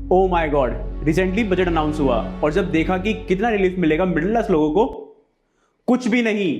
Oh my God, recently budget announce हुआ और जब देखा कि कितना रिलीफ मिलेगा मिडिल क्लास लोगों को, कुछ भी नहीं।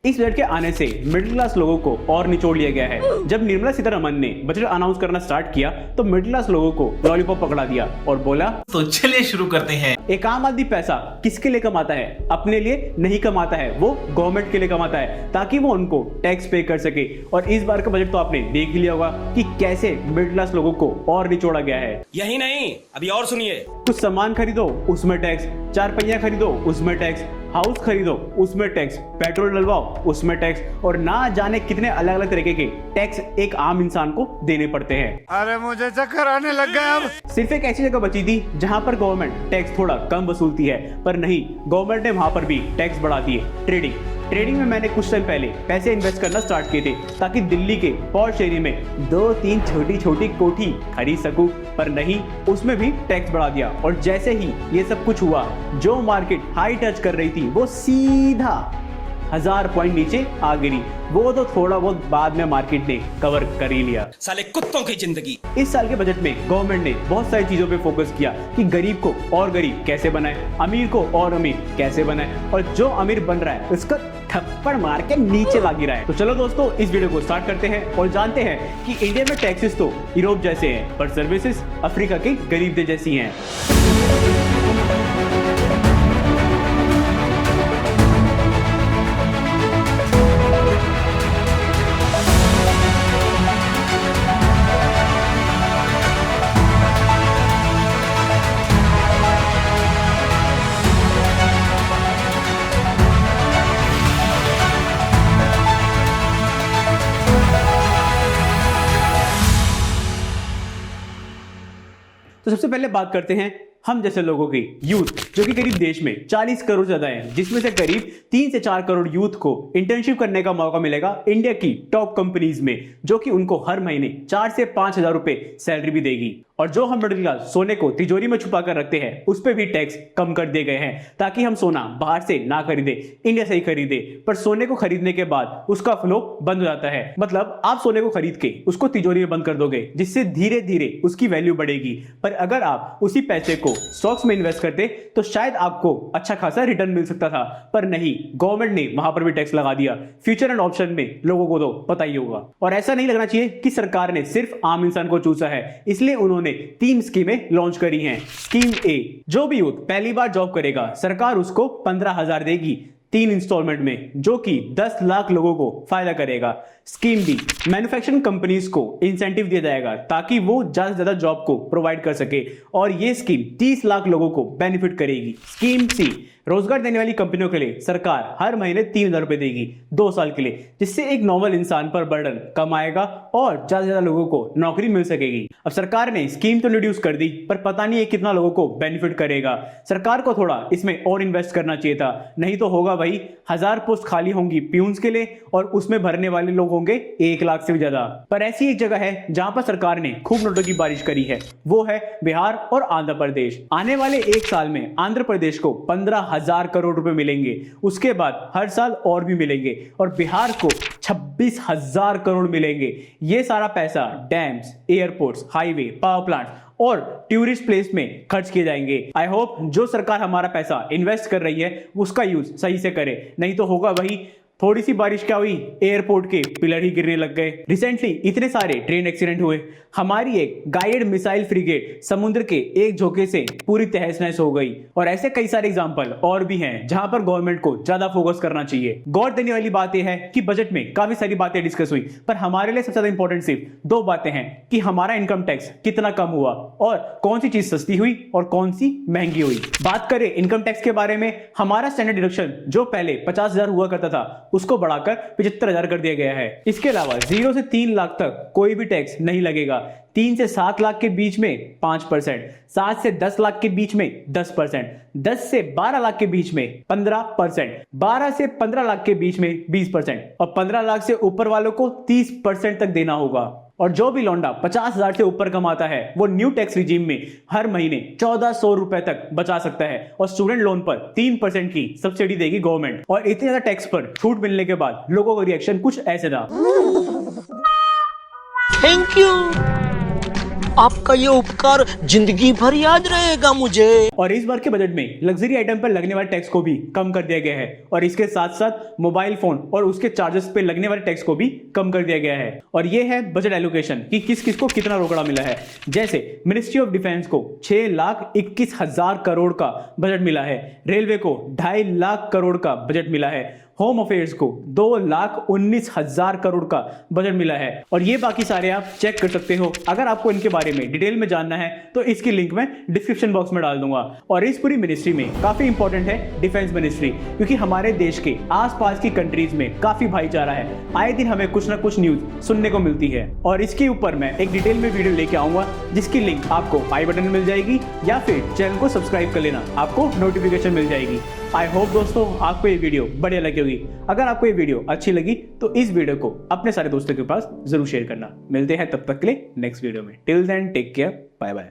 इस बजट के आने से मिडिल क्लास लोगों को और निचोड़ लिया गया है। जब निर्मला सीतारमण ने बजट अनाउंस करना स्टार्ट किया तो मिडिल क्लास लोगों को लॉलीपॉप पकड़ा दिया और बोला, तो चलिए शुरू करते हैं। एक आम आदमी पैसा किसके लिए कमाता है? अपने लिए नहीं कमाता है, वो गवर्नमेंट के लिए कमाता है ताकि वो उनको टैक्स पे कर सके। और इस बार का बजट तो आपने देख ही लिया होगा कि कैसे मिडिल क्लास लोगों को और निचोड़ा गया है। यही नहीं, अभी और सुनिए। कुछ सामान खरीदो उसमें टैक्स, 4 पहिया खरीदो उसमें टैक्स, हाउस खरीदो उसमें टैक्स, पेट्रोल डलवाओ उसमें टैक्स, और ना जाने कितने अलग अलग तरीके के टैक्स एक आम इंसान को देने पड़ते हैं। अरे मुझे चक्कर आने लग गया। अब सिर्फ एक ऐसी जगह बची थी जहां पर गवर्नमेंट टैक्स थोड़ा कम वसूलती है, पर नहीं, गवर्नमेंट ने वहां पर भी टैक्स बढ़ा दिए। ट्रेडिंग में मैंने कुछ टाइम पहले पैसे इन्वेस्ट करना स्टार्ट किए थे ताकि दिल्ली के पॉश एरिया में 2-3 छोटी छोटी कोठी खरीद सकूं, पर नहीं, उसमें भी टैक्स बढ़ा दिया। और जैसे ही ये सब कुछ हुआ, जो मार्केट हाई टच कर रही थी वो सीधा 1000 पॉइंट नीचे आ गिरी। वो तो थोड़ा बहुत बाद में मार्केट ने कवर कर ही लिया। साले कुत्तों की जिंदगी। इस साल के बजट में गवर्नमेंट ने बहुत सारी चीजों पे फोकस किया कि गरीब को और गरीब कैसे बनाए, अमीर को और अमीर कैसे बनाए, और जो अमीर बन रहा है उसको थप्पड़ मार के नीचे ला गिरा है। तो चलो दोस्तों, इस वीडियो को स्टार्ट करते हैं और जानते हैं कि इंडिया में टैक्सेस तो यूरोप जैसे हैं, पर सर्विसेज अफ्रीका के गरीब देश जैसी हैं। तो सबसे पहले बात करते हैं हम जैसे लोगों की, यूथ, जो कि करीब देश में 40 करोड़ ज्यादा है, जिसमें से करीब 3 से 4 करोड़ यूथ को इंटर्नशिप करने का मौका मिलेगा इंडिया की टॉप कंपनीज में, जो कि उनको हर महीने 4 से 5 हजार रुपए सैलरी भी देगी। और जो हम मिडिल क्लास सोने को तिजोरी में छुपा कर रखते हैं, उस पर भी टैक्स कम कर दिए गए हैं ताकि हम सोना बाहर से ना खरीदे, इंडिया से ही खरीदे। पर सोने को खरीदने के बाद उसका फ्लो बंद हो जाता है, मतलब आप सोने को खरीद के उसको तिजोरी में बंद कर दोगे, जिससे धीरे धीरे उसकी वैल्यू बढ़ेगी। पर अगर आप उसी पैसे को स्टॉक्स में इन्वेस्ट करते तो शायद आपको अच्छा खासा रिटर्न मिल सकता था, पर नहीं, गवर्नमेंट ने वहां पर भी टैक्स लगा दिया। फ्यूचर एंड ऑप्शन में लोगों को तो पता ही होगा। और ऐसा नहीं लगना चाहिए कि सरकार ने सिर्फ आम इंसान को चूसा है, इसलिए उन्होंने 3 स्कीमें लॉन्च करी हैं। स्कीम ए, जो भी यूथ पहली बार जॉब करेगा, सरकार उसको 15,000 देगी 3 इंस्टॉलमेंट में, जो कि 10 लाख लोगों को फायदा करेगा। स्कीम बी, मैन्युफैक्चरिंग कंपनीज को इंसेंटिव दिया जाएगा ताकि वो ज्यादा से ज्यादा जॉब को प्रोवाइड कर सके, और ये स्कीम 30 लाख लोगों को बेनिफिट करेगी। स्कीम सी, रोजगार देने वाली कंपनियों के लिए सरकार हर महीने 3,000 रुपए देगी 2 साल के लिए, जिससे एक नॉर्मल इंसान पर बर्डन कम आएगा और ज्यादा से ज्यादा लोगों को नौकरी मिल सकेगी। अब सरकार ने स्कीम तो इंट्रोड्यूस कर दी, पर पता नहीं है कितना लोगों को बेनिफिट करेगा। सरकार को थोड़ा इसमें और इन्वेस्ट करना चाहिए था, नहीं तो होगा वही, 1000 पोस्ट खाली होंगी प्यून्स के लिए और उसमें भरने वाले लोग होंगे 1 लाख से भी ज्यादा। पर ऐसी एक जगह है जहां पर सरकार ने खूब नोटों की बारिश करी है, वो है बिहार और आंध्र प्रदेश। आने वाले 1 साल में आंध्र प्रदेश को 15,000 करोड़ रुपए मिलेंगे, उसके बाद हर साल और भी मिलेंगे, और बिहार को 26,000 करोड़ मिलेंगे। ये सारा पैसा dams, airports, highway, power plant और टूरिस्ट प्लेस में खर्च किए जाएंगे। आई होप जो सरकार हमारा पैसा इन्वेस्ट कर रही है उसका यूज सही से करे, नहीं तो होगा वही, थोड़ी सी बारिश क्या हुई, एयरपोर्ट के पिलर ही गिरने लग गए। रिसेंटली इतने सारे ट्रेन एक्सीडेंट हुए, हमारी एक गाइडेड मिसाइल फ्रिगेट समुद्र के एक झोंके से पूरी तहस नहस हो गई। और ऐसे कई सारे एग्जांपल और भी हैं जहां पर गवर्नमेंट को ज्यादा फोकस करना चाहिए। गौर देने वाली बात यह है कि बजट में काफी सारी बातें डिस्कस हुई, पर हमारे लिए सबसे ज्यादा इंपॉर्टेंट सिर्फ 2 बातें हैं कि हमारा इनकम टैक्स कितना कम हुआ और कौन सी चीज सस्ती हुई और कौन सी महंगी हुई। बात करें इनकम टैक्स के बारे में, हमारा स्टैंडर्ड डिडक्शन जो पहले 50,000 हुआ करता था, उसको बढ़ाकर 75,000 कर दिया गया है। इसके अलावा 0 से 3 लाख तक कोई भी टैक्स नहीं लगेगा, 3 से 7 लाख के बीच में 5%, 7 से 10 लाख के बीच में 10%, 10 से 12 लाख के बीच में 15%, 12 से 15 लाख के बीच में 20%, और 15 लाख से ऊपर वालों को 30% तक देना होगा। और जो भी लौंडा 50,000 से ऊपर कमाता है वो न्यू टैक्स रिजीम में हर महीने 1400 रुपए तक बचा सकता है, और स्टूडेंट लोन पर 3% की सब्सिडी देगी गवर्नमेंट। और इतने ज्यादा टैक्स पर छूट मिलने के बाद लोगों का रिएक्शन कुछ ऐसे था। थैंक यू आपका ये उपकार जिंदगी भर याद रहेगा मुझे। और इस बार के बजट में लग्जरी आइटम पर लगने वाले टैक्स को भी कम कर दिया गया है और इसके साथ साथ मोबाइल फोन और उसके चार्जेस पे लगने वाले टैक्स को भी कम कर दिया गया है। और ये है बजट एलोकेशन कि किस किस को कितना रोकड़ा मिला है। जैसे मिनिस्ट्री ऑफ डिफेंस को 6,21,000 करोड़ का बजट मिला है, रेलवे को 2.5 लाख करोड़ का बजट मिला है, होम अफेयर्स को 2,19,000 करोड़ का बजट मिला है। और ये बाकी सारे आप चेक कर सकते हो। अगर आपको इनके बारे में डिटेल में जानना है तो इसकी लिंक मैं डिस्क्रिप्शन बॉक्स में डाल दूंगा। और इस पूरी मिनिस्ट्री में काफी इंपॉर्टेंट है डिफेंस मिनिस्ट्री, क्योंकि हमारे देश के आसपास की कंट्रीज में काफी भाईचारा है। आए दिन हमें कुछ ना कुछ न्यूज सुनने को मिलती है और इसके ऊपर मैं एक डिटेल में वीडियो लेके आऊंगा जिसकी लिंक आपको आई बटन में मिल जाएगी या फिर चैनल को सब्सक्राइब कर लेना, आपको नोटिफिकेशन मिल जाएगी। आई होप दोस्तों आपको ये वीडियो बढ़िया लगी होगी। अगर आपको ये वीडियो अच्छी लगी तो इस वीडियो को अपने सारे दोस्तों के पास जरूर शेयर करना। मिलते हैं तब तक के लिए नेक्स्ट वीडियो में। Till then take care, bye bye.